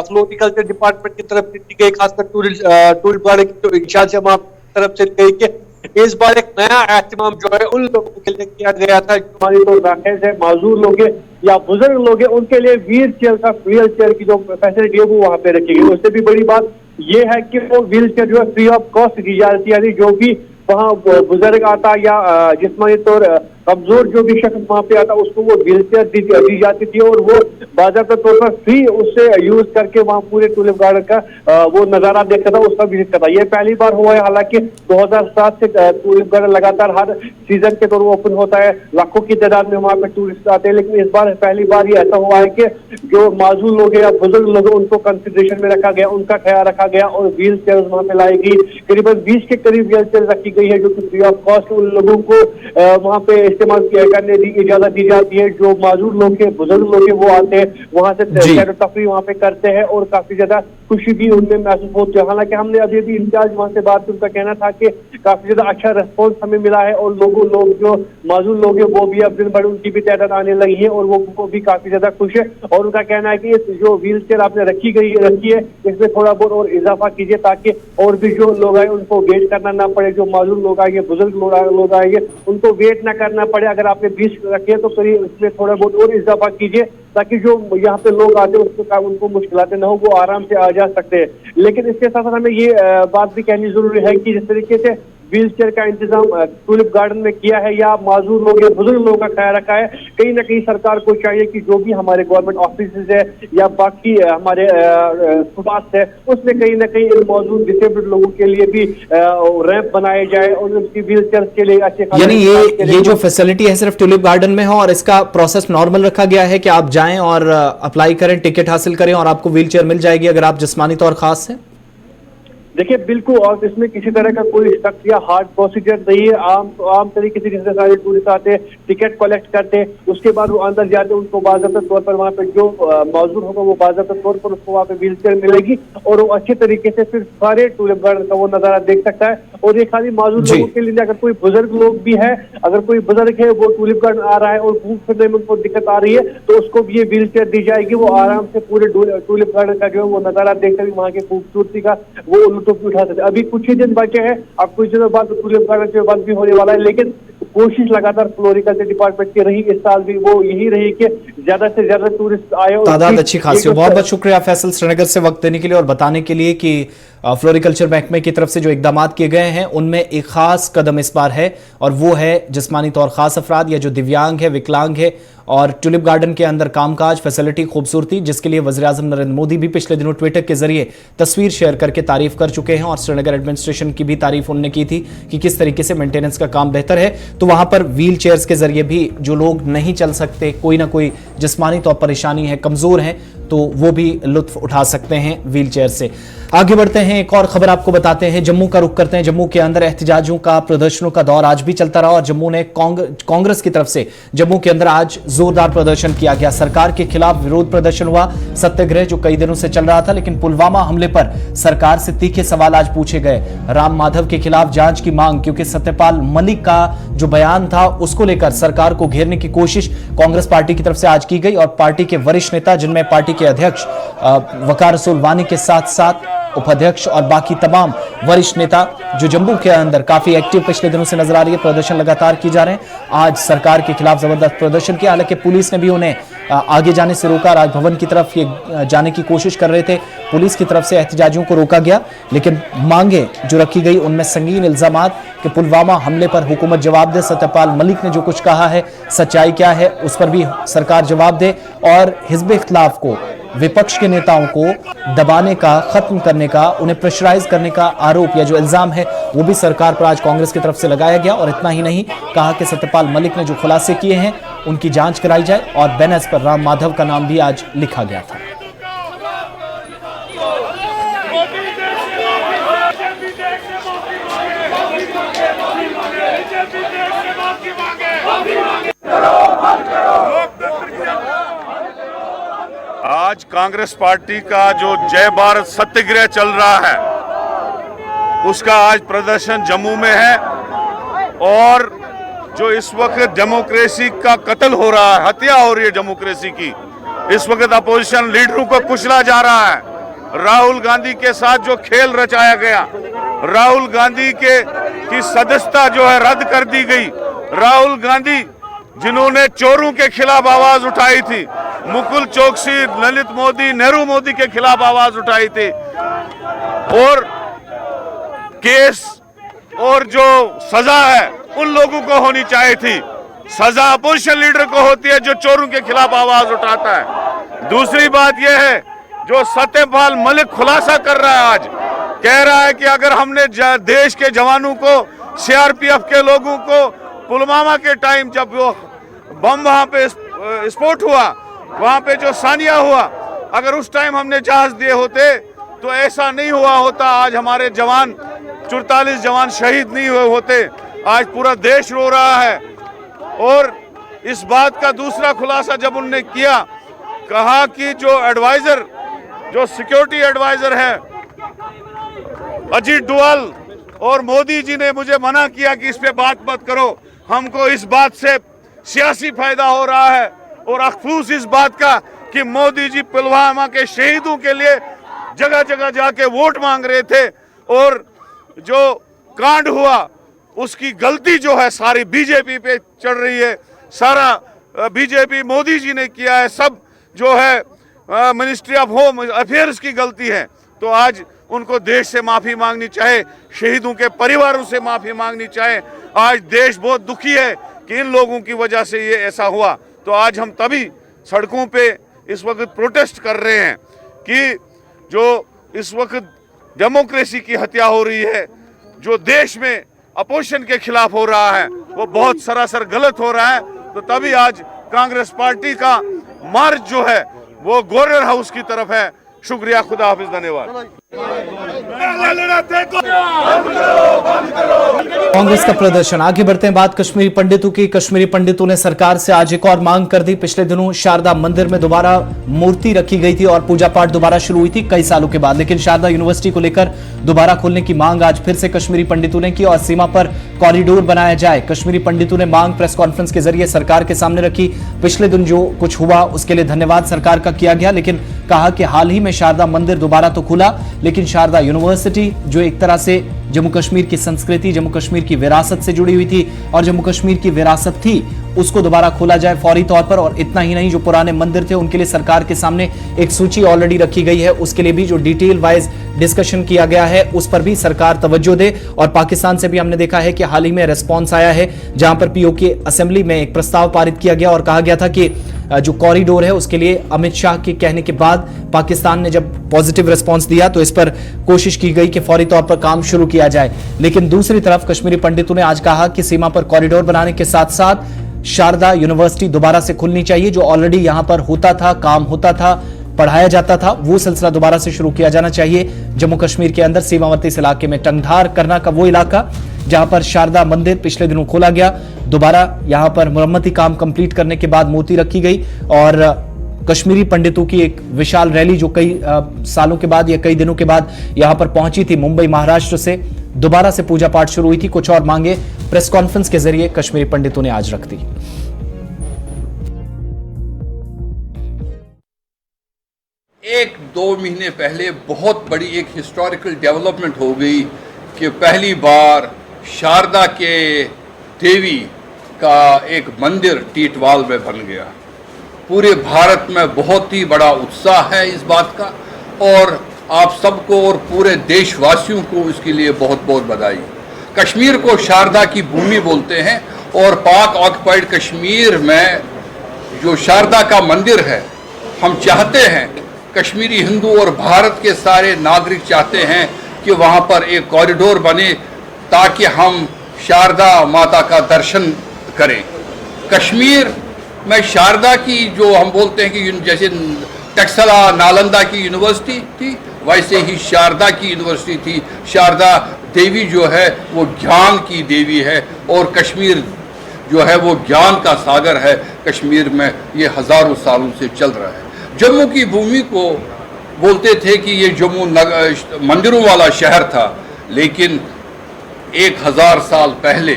फ्लोरिकल्चर डिपार्टमेंट की तरफ से दी गई, खासकर टूरिस्ट गार्ड की इंचार्ज से वहां तरफ से गई कि इस बार एक नया एहतमाम जो है उन लोगों के लिए किया गया था जो हमारी तो नाखिस है, माजूर लोग हैं या बुजुर्ग लोग हैं, उनके लिए व्हील चेयर की जो फैसिलिटी है वो वहां पे रखी गई। उससे भी बड़ी बात ये है कि वो व्हील चेयर जो है फ्री ऑफ कॉस्ट दी जाती है, यानी जो भी वहाँ बुजुर्ग आता या जिस्मानी तौर कमजोर जो भी शख्स वहाँ पे आता उसको वो व्हील चेयर दी जाती थी और वो बाकायदा तौर पर फ्री उससे यूज करके वहाँ पूरे टूलिप गार्डन का वो नजारा देखता था, उसका विजिट करता। ये पहली बार हुआ है, हालांकि 2007 से टूलिप गार्डन लगातार हर सीजन के तौर पर ओपन होता है, लाखों की तादाद में वहाँ पे टूरिस्ट आते हैं, लेकिन इस बार पहली बार ये ऐसा हुआ है कि जो माजूर लोग हैं या बुजुर्ग लोग हैं उनको कंसिडरेशन में रखा गया, उनका ख्याल रखा गया और व्हील चेयर वहाँ पे लाई गई। करीबन 20 के करीब व्हील चेयर रखी गई है जो कि फ्री ऑफ कॉस्ट उन लोगों को वहाँ पे इस्तेमाल करने की इजाजत दी जाती है। जो माजूर लोग के बुजुर्ग लोग हैं वो आते हैं वहाँ से सैर तफरी वहाँ पे करते हैं और काफी ज्यादा खुशी भी उनमें महसूस होती है। हालांकि हमने अभी भी इंचार्ज वहाँ से बात, उनका कहना था कि काफी ज्यादा अच्छा रिस्पॉन्स हमें मिला है और लोग जो माजूर लोग हैं वो भी अब दिन भर उनकी भी तादाद आने लगी है और वो भी काफी ज्यादा खुश है। और उनका कहना है कि इस जो व्हील चेयर आपने रखी है इसमें थोड़ा बहुत और इजाफा कीजिए ताकि और भी जो लोग आए उनको वेट करना ना पड़े, जो माजूर लोग आएंगे, बुजुर्ग लोग आएंगे उनको वेट ना करना पड़े। अगर आपने 20 रखे तो करीब इसमें थोड़ा बहुत और इजाफा कीजिए ताकि जो यहाँ पे लोग आते हैं उनको मुश्किलातें ना हो, वो आराम से आ जा सकते हैं। लेकिन इसके साथ साथ हमें ये बात भी कहनी जरूरी है कि जिस तरीके से व्हील चेयर का इंतजाम टूलिप गार्डन में किया है या माजूर लोग या बुजुर्ग लोगों का ख्याल रखा है, कहीं ना कहीं सरकार को चाहिए कि जो भी हमारे गवर्नमेंट ऑफिस है या बाकी हमारे फुटपाथ है उसमें कहीं ना कहीं मौजूद डिसेबल्ड लोगों के लिए भी रैंप बनाए जाए और उनकी व्हील चेयर के लिए अच्छे, यानी ये जो फैसिलिटी है सिर्फ टूलिप गार्डन में हो और इसका प्रोसेस नॉर्मल रखा गया है कि आप जाएं और अप्लाई करें, टिकट हासिल करें और आपको व्हील चेयर मिल जाएगी अगर आप जिस्मानी तौर खास है? देखिए बिल्कुल, और इसमें किसी तरह का कोई सख्त या हार्ड प्रोसीजर नहीं है। आम तरीके से जितने सारे टूरिस्ट आते हैं टिकट कलेक्ट करते हैं, उसके बाद वो अंदर जाते हैं, उनको बाज़ाब्ता तौर पर वहाँ पे जो मौजूद होगा वो बाज़ाब्ता तौर पर उसको वहाँ पे व्हील चेयर मिलेगी और वो अच्छे तरीके से फिर सारे टूलिप गार्डन का वो नज़ारा देख सकता है। और ये खाली मौजूद लोगों के लिए, अगर कोई बुजुर्ग लोग भी है, अगर कोई बुजुर्ग है वो टूलिप गार्डन आ रहा है और घूम फिरने में उनको दिक्कत आ रही है तो उसको भी ये व्हील चेयर दी जाएगी, वो आराम से पूरे टूलिप गार्डन का जो है वो नज़ारा देख कर वहाँ की खूबसूरती का वो लुत्फ उठा सकते। अभी कुछ ही दिन बचे हैं, अब कुछ दिनों बाद टूलिप गार्डन के बंद भी होने वाला है, लेकिन कोशिश लगातार फ्लोरिकल्चर डिपार्टमेंट की रही, इस साल भी वो यही रही कि ज्यादा से ज्यादा टूरिस्ट आए और तादाद अच्छी खासी हो। बहुत बहुत शुक्रिया फैसल श्रीनगर से वक्त देने के लिए और बताने के लिए कि फ्लोरिकल्चर महकमे की तरफ से जो इकदाम किए गए हैं उनमें एक खास कदम इस बार है और वो है जिस्मानी तौर खास अफराद या जो दिव्यांग है, विकलांग है और टूलिप गार्डन के अंदर कामकाज, फैसिलिटी, खूबसूरती, जिसके लिए वज़ीर-ए-आज़म नरेंद्र मोदी भी पिछले दिनों ट्विटर के जरिए तस्वीर शेयर करके तारीफ कर चुके हैं और श्रीनगर एडमिनिस्ट्रेशन की भी तारीफ उन्होंने की थी कि किस तरीके से मेंटेनेंस का काम बेहतर है। तो वहां पर व्हील चेयर्स के जरिए भी जो लोग नहीं चल सकते, कोई ना कोई जिस्मानी तौर परेशानी है, कमजोर हैं, तो वो भी लुत्फ उठा सकते हैं व्हील चेयर से। आगे बढ़ते हैं, एक और खबर आपको बताते हैं, जम्मू का रुख करते हैं। जम्मू के अंदर एहतजाजों का, प्रदर्शनों का दौर आज भी चलता रहा और जम्मू ने कांग्रेस की तरफ से जम्मू के अंदर आज जोरदार प्रदर्शन किया गया। सरकार के खिलाफ विरोध प्रदर्शन हुआ, सत्याग्रह जो कई दिनों से चल रहा था, लेकिन पुलवामा हमले पर सरकार से तीखे सवाल आज पूछे गए। राम माधव के खिलाफ जांच की मांग, क्योंकि सत्यपाल मलिक का जो बयान था उसको लेकर सरकार को घेरने की कोशिश कांग्रेस पार्टी की तरफ से आज की गई और पार्टी के वरिष्ठ नेता, जिनमें पार्टी के अध्यक्ष वकार रसूल वानी के साथ साथ उपाध्यक्ष और बाकी तमाम वरिष्ठ नेता जो जम्मू के अंदर काफी एक्टिव पिछले दिनों से नजर आ रही है, प्रदर्शन लगातार की जा रहे हैं। आज सरकार के खिलाफ जबरदस्त प्रदर्शन किया, हालांकि पुलिस ने भी उन्हें आगे जाने से रोका। राजभवन की तरफ ये जाने की कोशिश कर रहे थे, पुलिस की तरफ से एहतजाजियों को रोका गया, लेकिन मांगे जो रखी गई उनमें संगीन इल्जामात कि पुलवामा हमले पर हुकूमत जवाब दे, सत्यपाल मलिक ने जो कुछ कहा है सच्चाई क्या है उस पर भी सरकार जवाब दे और हिजब इख्तिलाफ को, विपक्ष के नेताओं को दबाने का, खत्म करने का, उन्हें प्रेशराइज करने का आरोप या जो इल्जाम है वो भी सरकार पर आज कांग्रेस की तरफ से लगाया गया। और इतना ही नहीं, कहा कि सत्यपाल मलिक ने जो खुलासे किए हैं उनकी जांच कराई जाए और बैनर्स पर राम माधव का नाम भी आज लिखा गया था। बीजेपी आज कांग्रेस पार्टी का जो जय भारत सत्याग्रह चल रहा है उसका आज प्रदर्शन जम्मू में है और जो इस वक्त डेमोक्रेसी का कत्ल हो रहा है, हत्या हो रही है डेमोक्रेसी की, इस वक्त अपोजिशन लीडरों को कुचला जा रहा है। राहुल गांधी के साथ जो खेल रचाया गया, राहुल गांधी की सदस्यता जो है रद्द कर दी गई। राहुल गांधी जिन्होंने चोरों के खिलाफ आवाज उठाई थी, मुकुल चोकसी, ललित मोदी, नेहरू मोदी के खिलाफ आवाज उठाई थी, और केस और जो सजा है उन लोगों को होनी चाहिए थी। सजा अपोजिशन लीडर को होती है जो चोरों के खिलाफ आवाज उठाता है। दूसरी बात यह है जो सत्यपाल मलिक खुलासा कर रहा है, आज कह रहा है कि अगर हमने देश के जवानों को, सीआरपीएफ के लोगों को पुलवामा के टाइम जब वो बम वहां पे स्फोट हुआ, वहां पे जो सानिया हुआ, अगर उस टाइम हमने जहाज दिए होते तो ऐसा नहीं हुआ होता। आज हमारे जवान 44 जवान शहीद नहीं हुए होते। आज पूरा देश रो रहा है। और इस बात का दूसरा खुलासा जब उन्होंने किया, कहा कि जो एडवाइजर, जो सिक्योरिटी एडवाइजर है अजीत डोवाल, और मोदी जी ने मुझे मना किया कि इस पे बात मत करो, हमको इस बात से सियासी फायदा हो रहा है। और अफसोस इस बात का कि मोदी जी पुलवामा के शहीदों के लिए जगह जगह जाके वोट मांग रहे थे, और जो कांड हुआ उसकी गलती जो है सारी बीजेपी पे चढ़ रही है। सारा बीजेपी मोदी जी ने किया है, सब जो है मिनिस्ट्री ऑफ होम अफेयर्स की गलती है। तो आज उनको देश से माफी मांगनी चाहे, शहीदों के परिवारों से माफी मांगनी चाहे। आज देश बहुत दुखी है कि इन लोगों की वजह से ये ऐसा हुआ। तो आज हम तभी सड़कों पे इस वक्त प्रोटेस्ट कर रहे हैं कि जो इस वक्त डेमोक्रेसी की हत्या हो रही है, जो देश में अपोजिशन के खिलाफ हो रहा है, वो बहुत सरासर गलत हो रहा है। तो तभी आज कांग्रेस पार्टी का मार्च जो है वो गवर्नर हाउस की तरफ है। शुक्रिया, खुदा हाफिज, धन्यवाद। कांग्रेस का प्रदर्शन। आगे बढ़ते हैं बात कश्मीरी पंडितों की। कश्मीरी पंडितों ने सरकार से आज एक और मांग कर दी। पिछले दिनों शारदा मंदिर में दोबारा मूर्ति रखी गई थी और पूजा पाठ दोबारा शुरू हुई थी कई सालों के बाद, लेकिन शारदा यूनिवर्सिटी को लेकर दोबारा खोलने की मांग आज फिर से कश्मीरी पंडितों ने की और सीमा पर कॉरिडोर बनाया जाए। कश्मीरी पंडितों ने मांग प्रेस कॉन्फ्रेंस के जरिए सरकार के सामने रखी। पिछले दिन जो कुछ हुआ उसके लिए धन्यवाद सरकार का किया गया, लेकिन कहा कि हाल ही में शारदा मंदिर दोबारा तो खुला, लेकिन शारदा यूनिवर्सिटी जो एक तरह से जम्मू कश्मीर की संस्कृति, जम्मू कश्मीर की विरासत से जुड़ी हुई थी और जम्मू कश्मीर की विरासत थी, उसको दोबारा खोला जाए फौरी तौर पर। और इतना ही नहीं, जो पुराने मंदिर थे उनके लिए सरकार के सामने एक सूची ऑलरेडी रखी गई है, उसके लिए भी जो डिटेल वाइज डिस्कशन किया गया है उस पर भी सरकार तवज्जो दे। और पाकिस्तान से भी हमने देखा है कि हाल ही में रिस्पॉन्स आया है, जहां पर पीओके असेंबली में एक प्रस्ताव पारित किया गया और कहा गया था कि जो कॉरिडोर है उसके लिए अमित शाह के कहने के बाद पाकिस्तान ने जब पॉजिटिव रिस्पॉन्स दिया तो इस पर कोशिश की गई कि फौरी तौर पर काम शुरू किया जाए। लेकिन दूसरी तरफ कश्मीरी पंडितों ने आज कहा कि सीमा पर कॉरिडोर बनाने के साथ साथ शारदा यूनिवर्सिटी दोबारा से खुलनी चाहिए। जो ऑलरेडी यहां पर होता था, काम होता था, पढ़ाया जाता था, वो सिलसिला दोबारा से शुरू किया जाना चाहिए। जम्मू कश्मीर के अंदर सीमावर्ती इलाके में टंगधार करना का वो इलाका जहां पर शारदा मंदिर पिछले दिनों खोला गया, दोबारा यहां पर मुरम्मती काम कंप्लीट करने के बाद मूर्ति रखी गई और कश्मीरी पंडितों की एक विशाल रैली जो कई सालों के बाद या कई दिनों के बाद यहां पर पहुंची थी मुंबई महाराष्ट्र से, दोबारा से पूजा पाठ शुरू हुई थी। कुछ और मांगे प्रेस कॉन्फ्रेंस के जरिए कश्मीरी पंडितों ने आज रख दी। 1-2 महीने पहले बहुत बड़ी एक हिस्टोरिकल डेवलपमेंट हो गई कि पहली बार शारदा के देवी का एक मंदिर टीटवाल में बन गया। पूरे भारत में बहुत ही बड़ा उत्साह है इस बात का और आप सबको और पूरे देशवासियों को इसके लिए बहुत बहुत बधाई। कश्मीर को शारदा की भूमि बोलते हैं और पाक ऑक्युपाइड कश्मीर में जो शारदा का मंदिर है, हम चाहते हैं, कश्मीरी हिंदू और भारत के सारे नागरिक चाहते हैं कि वहाँ पर एक कॉरिडोर बने ताकि हम शारदा माता का दर्शन करें। कश्मीर में शारदा की जो हम बोलते हैं कि जैसे टक्सला नालंदा की यूनिवर्सिटी थी, वैसे ही शारदा की यूनिवर्सिटी थी। शारदा देवी जो है वो ज्ञान की देवी है और कश्मीर जो है वो ज्ञान का सागर है। कश्मीर में ये हज़ारों सालों से चल रहा है। जम्मू की भूमि को बोलते थे कि ये जम्मू मंदिरों वाला शहर था, लेकिन 1000 साल पहले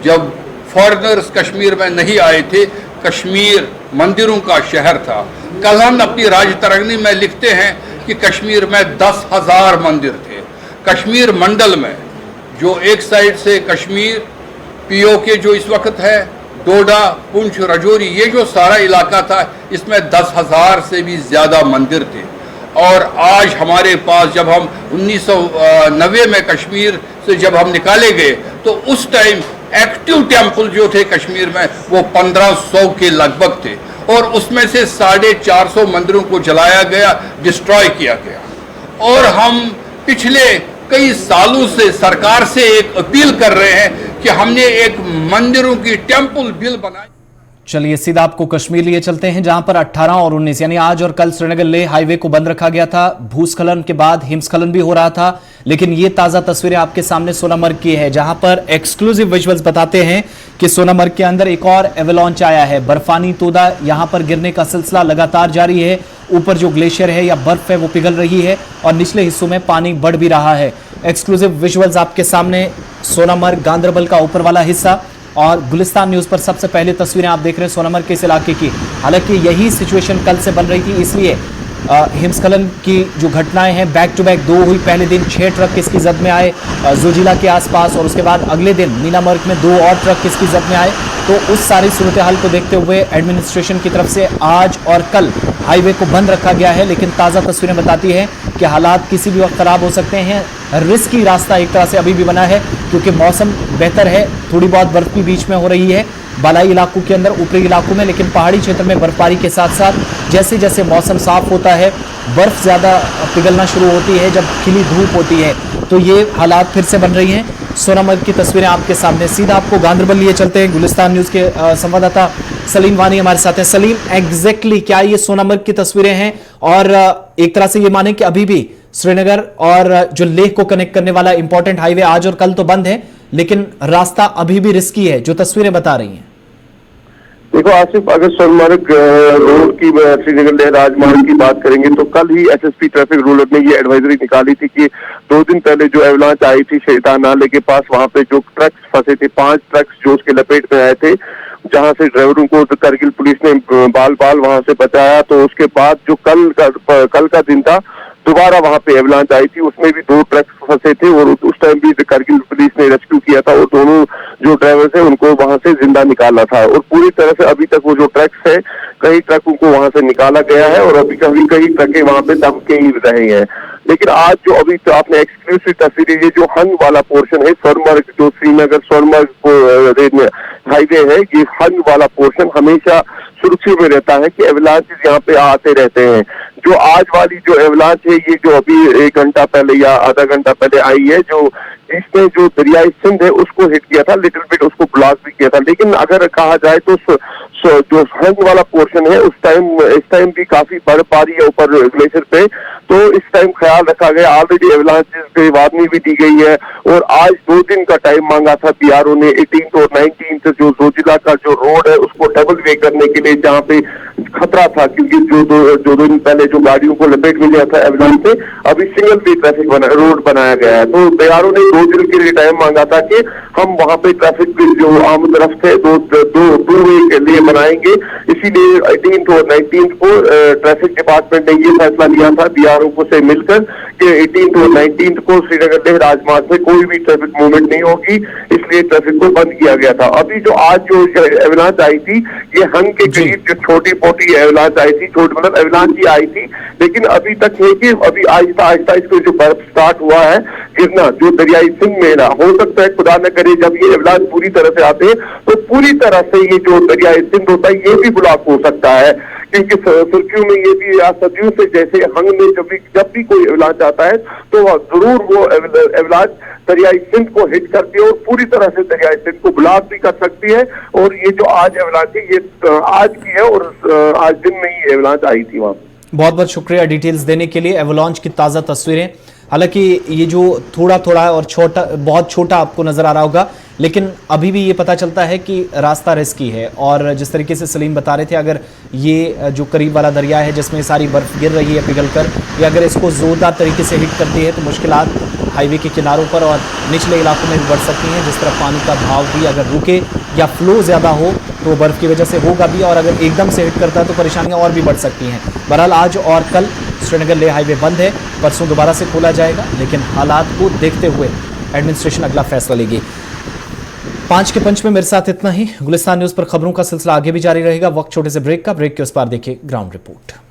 जब फॉरेनर्स कश्मीर में नहीं आए थे, कश्मीर मंदिरों का शहर था। कलाम अपनी राज तरंगनी में लिखते हैं कि कश्मीर में 10,000 मंदिर थे। कश्मीर मंडल में जो एक साइड से कश्मीर पीओके जो इस वक्त है, डोडा, पुंछ, राजौरी, ये जो सारा इलाका था, इसमें 10,000 से भी ज़्यादा मंदिर थे। और आज हमारे पास, जब हम 1990 में कश्मीर से जब हम निकाले गए, तो उस टाइम एक्टिव टेम्पल जो थे कश्मीर में वो 1500 के लगभग थे, और उसमें से 450 मंदिरों को जलाया गया, डिस्ट्रॉय किया गया। और हम पिछले कई सालों से सरकार से एक अपील कर रहे हैं कि हमने एक मंदिरों की टेम्पल बिल बनाई। चलिए सीधा आपको कश्मीर लिए चलते हैं, जहां पर 18 और 19 यानी आज और कल श्रीनगर लेह हाईवे को बंद रखा गया था। भूस्खलन के बाद हिमस्खलन भी हो रहा था, लेकिन ये ताजा तस्वीरें आपके सामने सोनामर्ग की है, जहां पर एक्सक्लूसिव विजुअल्स बताते हैं कि सोनामर्ग के अंदर एक और एवलांच आया है। बर्फानी तोदा यहां पर गिरने का सिलसिला लगातार जारी है। ऊपर जो ग्लेशियर है या बर्फ है वो पिघल रही है और निचले हिस्सों में पानी बढ़ भी रहा है। एक्सक्लूसिव विजुअल्स आपके सामने, सोनामर्ग, गांदरबल का ऊपर वाला हिस्सा, और गुलिस्तान न्यूज पर सबसे पहले तस्वीरें आप देख रहे हैं सोनामर्ग के इस इलाके की। हालांकि यही सिचुएशन कल से बन रही थी, इसलिए हिमस्खलन की जो घटनाएं हैं बैक टू बैक 2 हुई। पहले दिन 6 ट्रक इसकी जद में आए जोजिला के आसपास, और उसके बाद अगले दिन मीनामर्ग में 2 और ट्रक इसकी जद में आए। तो उस सारी सूरत हाल को देखते हुए एडमिनिस्ट्रेशन की तरफ से आज और कल हाईवे को बंद रखा गया है, लेकिन ताज़ा तस्वीरें बताती हैं कि हालात किसी भी वक्त खराब हो सकते हैं। रिस्की रास्ता एक तरह से अभी भी बना है, क्योंकि मौसम बेहतर है, थोड़ी बहुत बर्फ भी बीच में हो रही है बालाई इलाकों के अंदर, ऊपरी इलाकों में, लेकिन पहाड़ी क्षेत्र में बर्फबारी के साथ साथ जैसे जैसे मौसम साफ होता है, बर्फ ज़्यादा पिघलना शुरू होती है, जब खिली धूप होती है, तो ये हालात फिर से बन रही हैं। सोनामर्ग की तस्वीरें आपके सामने। सीधा आपको गांदरबल लिए चलते हैं, गुलिस्तान न्यूज़ के संवाददाता सलीम वानी हमारे साथ हैं। सलीम, एग्जैक्टली क्या ये सोनामर्ग की तस्वीरें हैं, और एक तरह से ये माने कि अभी भी श्रीनगर और जो लेह को कनेक्ट करने वाला इंपॉर्टेंट हाईवे आज और कल तो बंद है, लेकिन रास्ता अभी भी रिस्की है, जो तस्वीरें बता रही हैं? देखो आसिफ, अगर सोनमर्ग रोड की श्रीनगर लेह राजमार्ग की बात करेंगे तो कल ही एसएसपी ट्रैफिक रूलर ने ये एडवाइजरी निकाली थी कि 2 दिन पहले जो एवलांच आई थी शैतान नाले के पास, वहां पे जो ट्रक्स फंसे थे, 5 ट्रक्स जो उसके लपेट में आए थे, जहां से ड्राइवरों को करगिल पुलिस ने बाल बाल वहां से बचाया। तो उसके बाद जो कल का दिन था, दोबारा वहां पे एवलांच आई थी, उसमें भी 2 ट्रक्स फंसे थे, और उस टाइम भी करगिल पुलिस ने रेस्क्यू किया था, और दोनों जो ड्राइवर थे उनको वहां से जिंदा निकाला था। और पूरी तरह से अभी तक वो जो ट्रक्स है, कई ट्रकों को वहां से निकाला गया है, और अभी कई ट्रकें वहां पे दब के ही रहे हैं। लेकिन आज जो अभी तो आपने एक्सक्लूसिव तस्वीरें, ये जो हंग वाला पोर्शन है सोनमर्ग, जो श्रीनगर सोनमर्ग हाईवे है, ये हंग वाला पोर्शन हमेशा सुर्खियों में रहता है कि एवलांच यहाँ पे आते रहते हैं। जो आज वाली जो एवलांच है, ये जो अभी 1 घंटा पहले या आधा घंटा पहले आई है, जो इसने जो दरियाई सिंध है उसको हिट किया था, लिटिल बिट उसको ब्लॉक भी किया था। लेकिन अगर कहा जाए तो जो हंग वाला पोर्शन है, इस टाइम भी काफी बर्फबारी है ऊपर ग्लेशियर पे, तो इस टाइम ख्याल रखा गया। ऑलरेडी एवलांच पे वार्निंग भी दी गई है, और आज 2 दिन का टाइम मांगा था बीआरओ ने। 18 और 19 जो जोजिला का जो रोड है उसको डबल वे करने के लिए, जहाँ पे खतरा था, क्योंकि जो 2 दिन पहले जो गाड़ियों को लपेट में लिया था एवलांच से, अभी सिंगल वे ट्रैफिक रोड बनाया गया है। तो बीआरओ ने 2 दिन के लिए टाइम मांगा था कि हम वहां पे ट्रैफिक जो आम तरफ थे दो वे के लिए बनाएंगे। इसीलिए 18 और 19 को ट्रैफिक डिपार्टमेंट ने ये फैसला लिया था बीआरओ को से मिलकर कि 18 और 19 को श्रीनगर लेह राजमार्ग में कोई भी ट्रैफिक मूवमेंट नहीं होगी, इसलिए ट्रैफिक को बंद किया गया था। अभी जो आज जो एवलांच आई थी, ये हंग के करीब जो छोटी पोटी एवलांच आई थी, मतलब एवलांच ही आई थी, लेकिन अभी तक है कि अभी आहिस्ता आहिस्ता इसको जो बर्फ स्टार्ट हुआ है गिरना, जो दरियाई सिंध में ना, हो सकता है खुदा न करे जब ये एवलांच पूरी तरह से आते हैं तो पूरी तरह से ये जो दरियाई सिंध होता है ये भी ब्लॉक हो सकता है, क्योंकि सुर्खियों में ये भी सदियों से जैसे हंग में जब भी कोई एवलांच आता है तो जरूर वो एवलांच दरियाई सिंध को हिट करती है, और पूरी तरह से दरियाई सिंध को ब्लॉक भी कर सकती है। और ये जो आज एवलांच है, ये आज की है, और आज दिन में ही एवलांच आई थी वहां। बहुत बहुत शुक्रिया डिटेल्स देने के लिए। एवलांच की ताज़ा तस्वीरें हालांकि ये जो थोड़ा थोड़ा और छोटा, बहुत छोटा आपको नजर आ रहा होगा, लेकिन अभी भी ये पता चलता है कि रास्ता रिस्की है। और जिस तरीके से सलीम बता रहे थे, अगर ये जो करीब वाला दरिया है जिसमें सारी बर्फ गिर रही है पिघलकर, या अगर इसको जोरदार तरीके से हिट करती है तो मुश्किलात हाईवे के किनारों पर और निचले इलाकों में भी बढ़ सकती हैं। जिस तरह पानी का भाव भी अगर रुके या फ्लो ज़्यादा हो तो बर्फ़ की वजह से होगा भी, और अगर एकदम से हिट करता है तो परेशानियां और भी बढ़ सकती हैं। बहरहाल आज और कल श्रीनगर लेह हाईवे बंद है, परसों दोबारा से खोला जाएगा, लेकिन हालात को देखते हुए एडमिनिस्ट्रेशन अगला फैसला लेगी। 5 के पंच में मेरे साथ इतना ही। गुलिस्तान न्यूज़ पर खबरों का सिलसिला आगे भी जारी रहेगा। वक्त छोटे से ब्रेक का, ब्रेक के उस पार देखिए ग्राउंड रिपोर्ट।